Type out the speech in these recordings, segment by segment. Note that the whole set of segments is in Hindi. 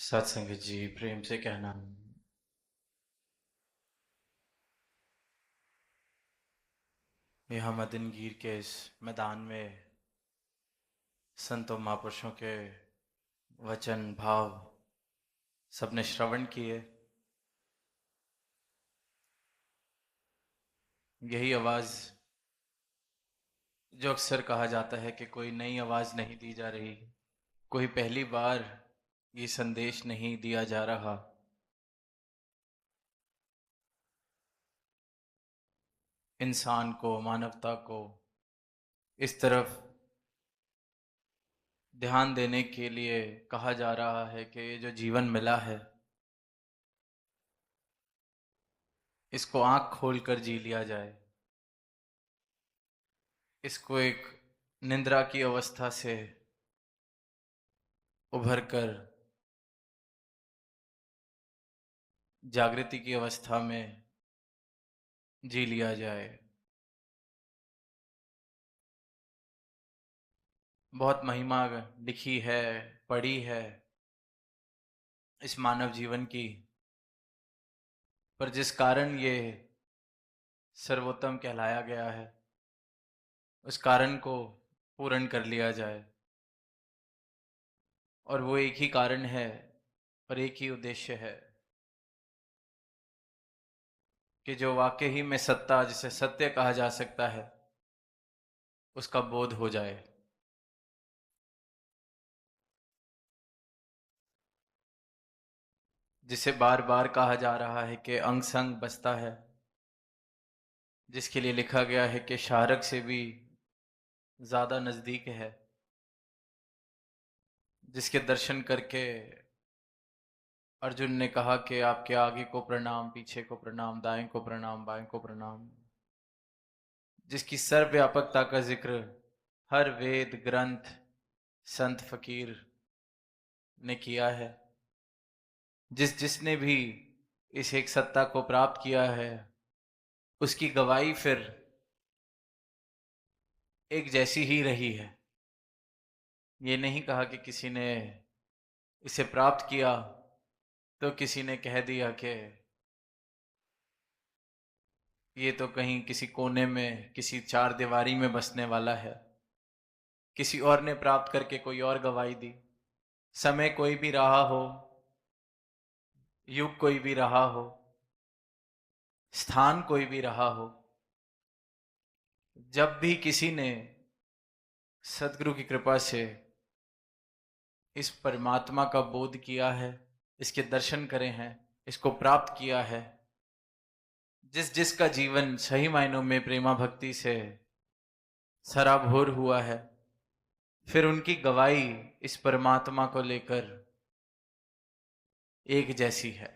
सत्संग जी प्रेम से कहना। यहाँ मदनगीर के इस मैदान में संतों महापुरुषों के वचन भाव सबने श्रवण किए। यही आवाज जो अक्सर कहा जाता है कि कोई नई आवाज नहीं दी जा रही, कोई पहली बार ये संदेश नहीं दिया जा रहा। इंसान को, मानवता को इस तरफ ध्यान देने के लिए कहा जा रहा है कि ये जो जीवन मिला है इसको आंख खोलकर जी लिया जाए। इसको एक निंद्रा की अवस्था से उभर कर जागृति की अवस्था में जी लिया जाए। बहुत महिमा लिखी है, पढ़ी है इस मानव जीवन की, पर जिस कारण ये सर्वोत्तम कहलाया गया है उस कारण को पूर्ण कर लिया जाए। और वो एक ही कारण है और एक ही उद्देश्य है कि जो वाकई ही में सत्ता, जिसे सत्य कहा जा सकता है, उसका बोध हो जाए। जिसे बार बार कहा जा रहा है कि अंग संग बसता है, जिसके लिए लिखा गया है कि शारक से भी ज्यादा नजदीक है, जिसके दर्शन करके अर्जुन ने कहा कि आपके आगे को प्रणाम, पीछे को प्रणाम, दाएं को प्रणाम, बाएं को प्रणाम। जिसकी सर्वव्यापकता का जिक्र हर वेद ग्रंथ, संत फकीर ने किया है। जिसने भी इस एक सत्ता को प्राप्त किया है उसकी गवाही फिर एक जैसी ही रही है। ये नहीं कहा कि किसी ने इसे प्राप्त किया तो किसी ने कह दिया कि ये तो कहीं किसी कोने में, किसी चार दीवारी में बसने वाला है। किसी और ने प्राप्त करके कोई और गवाही दी। समय कोई भी रहा हो, युग कोई भी रहा हो, स्थान कोई भी रहा हो, जब भी किसी ने सदगुरु की कृपा से इस परमात्मा का बोध किया है, इसके दर्शन करे हैं, इसको प्राप्त किया है, जिसका जीवन सही मायनों में प्रेमा भक्ति से सराबोर हुआ है, फिर उनकी गवाही इस परमात्मा को लेकर एक जैसी है।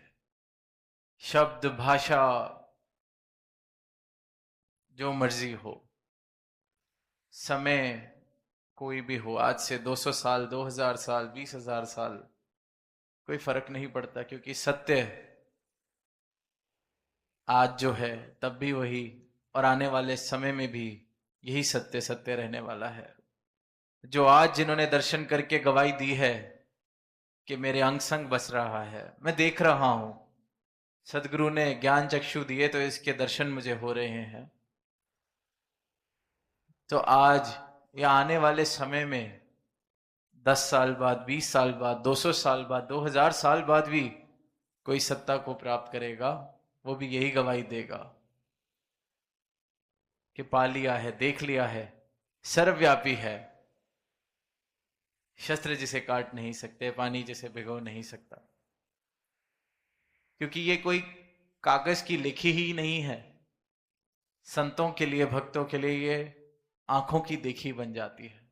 शब्द भाषा जो मर्जी हो, समय कोई भी हो, आज से 200 साल, 2000 साल, 20,000 साल, कोई फर्क नहीं पड़ता, क्योंकि सत्य आज जो है तब भी वही, और आने वाले समय में भी यही सत्य सत्य रहने वाला है। जो आज जिन्होंने दर्शन करके गवाही दी है कि मेरे अंग संग बस रहा है, मैं देख रहा हूं, सदगुरु ने ज्ञान चक्षु दिए तो इसके दर्शन मुझे हो रहे हैं, तो आज या आने वाले समय में 10 साल बाद, 20 साल बाद, 200 साल बाद, 2000 साल बाद भी कोई सत्ता को प्राप्त करेगा, वो भी यही गवाही देगा कि पा लिया है, देख लिया है, सर्वव्यापी है, शस्त्र जिसे काट नहीं सकते, पानी जिसे भिगो नहीं सकता। क्योंकि ये कोई कागज की लिखी ही नहीं है। संतों के लिए, भक्तों के लिए ये आंखों की देखी बन जाती है।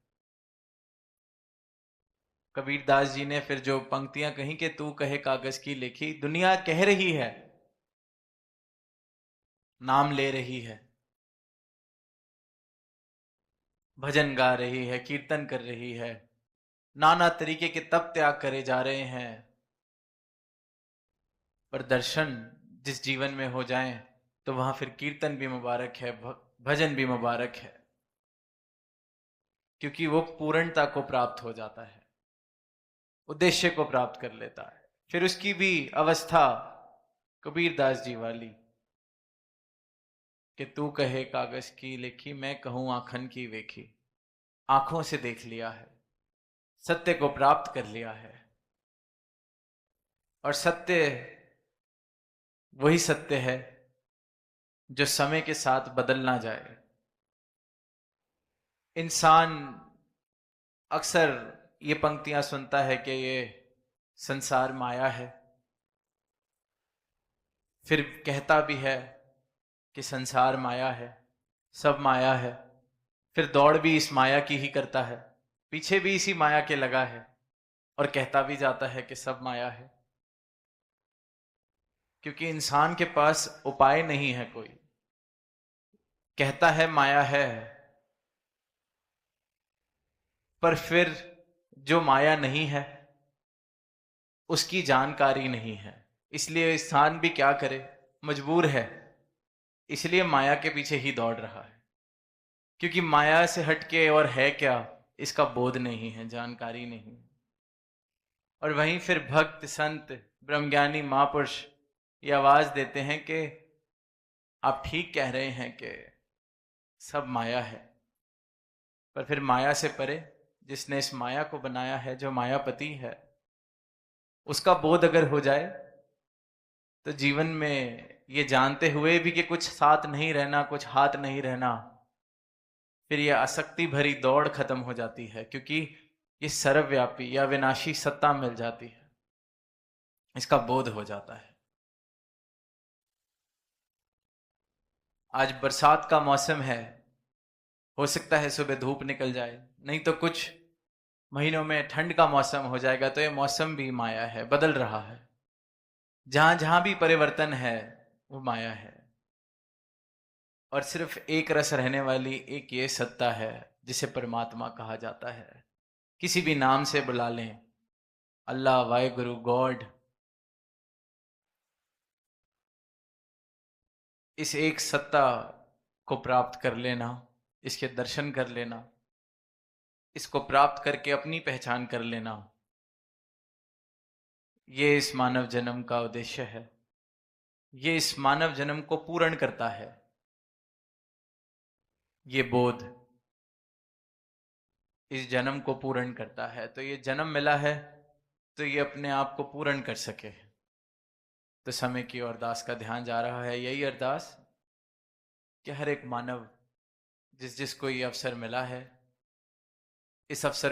कबीरदास जी ने फिर जो पंक्तियां कही कि तू कहे कागज की लिखी, दुनिया कह रही है, नाम ले रही है, भजन गा रही है, कीर्तन कर रही है, नाना तरीके के तप त्याग करे जा रहे हैं, पर दर्शन जिस जीवन में हो जाएं तो वहां फिर कीर्तन भी मुबारक है, भजन भी मुबारक है, क्योंकि वो पूर्णता को प्राप्त हो जाता है, उद्देश्य को प्राप्त कर लेता है। फिर उसकी भी अवस्था कबीरदास जी वाली कि तू कहे कागज की लिखी, मैं कहूं आखन की वेखी। आंखों से देख लिया है, सत्य को प्राप्त कर लिया है, और सत्य वही सत्य है जो समय के साथ बदल ना जाए। इंसान अक्सर ये पंक्तियां सुनता है कि ये संसार माया है, फिर कहता भी है कि संसार माया है, सब माया है, फिर दौड़ भी इस माया की ही करता है, पीछे भी इसी माया के लगा है, और कहता भी जाता है कि सब माया है। क्योंकि इंसान के पास उपाय नहीं है कोई। कहता है माया है, पर फिर जो माया नहीं है उसकी जानकारी नहीं है। इसलिए इंसान भी क्या करे, मजबूर है, इसलिए माया के पीछे ही दौड़ रहा है। क्योंकि माया से हटके और है क्या, इसका बोध नहीं है, जानकारी नहीं। और वहीं फिर भक्त संत ब्रह्मज्ञानी महापुरुष ये आवाज देते हैं कि आप ठीक कह रहे हैं कि सब माया है, पर फिर माया से परे जिसने इस माया को बनाया है, जो मायापति है, उसका बोध अगर हो जाए तो जीवन में ये जानते हुए भी कि कुछ साथ नहीं रहना, कुछ हाथ नहीं रहना, फिर यह आसक्ति भरी दौड़ खत्म हो जाती है। क्योंकि ये सर्वव्यापी या विनाशी सत्ता मिल जाती है, इसका बोध हो जाता है। आज बरसात का मौसम है, हो सकता है सुबह धूप निकल जाए, नहीं तो कुछ महीनों में ठंड का मौसम हो जाएगा। तो ये मौसम भी माया है, बदल रहा है। जहां जहां भी परिवर्तन है वो माया है। और सिर्फ एक रस रहने वाली एक ये सत्ता है जिसे परमात्मा कहा जाता है। किसी भी नाम से बुला लें, अल्लाह, वाहेगुरु, गॉड, इस एक सत्ता को प्राप्त कर लेना, इसके दर्शन कर लेना, इसको प्राप्त करके अपनी पहचान कर लेना, ये इस मानव जन्म का उद्देश्य है। ये इस मानव जन्म को पूर्ण करता है। ये बोध इस जन्म को पूर्ण करता है। तो ये जन्म मिला है तो ये अपने आप को पूर्ण कर सके। तो समय की अरदास का ध्यान जा रहा है, यही अरदास कि हर एक मानव जिस जिसको ये अवसर मिला है, इस अवसर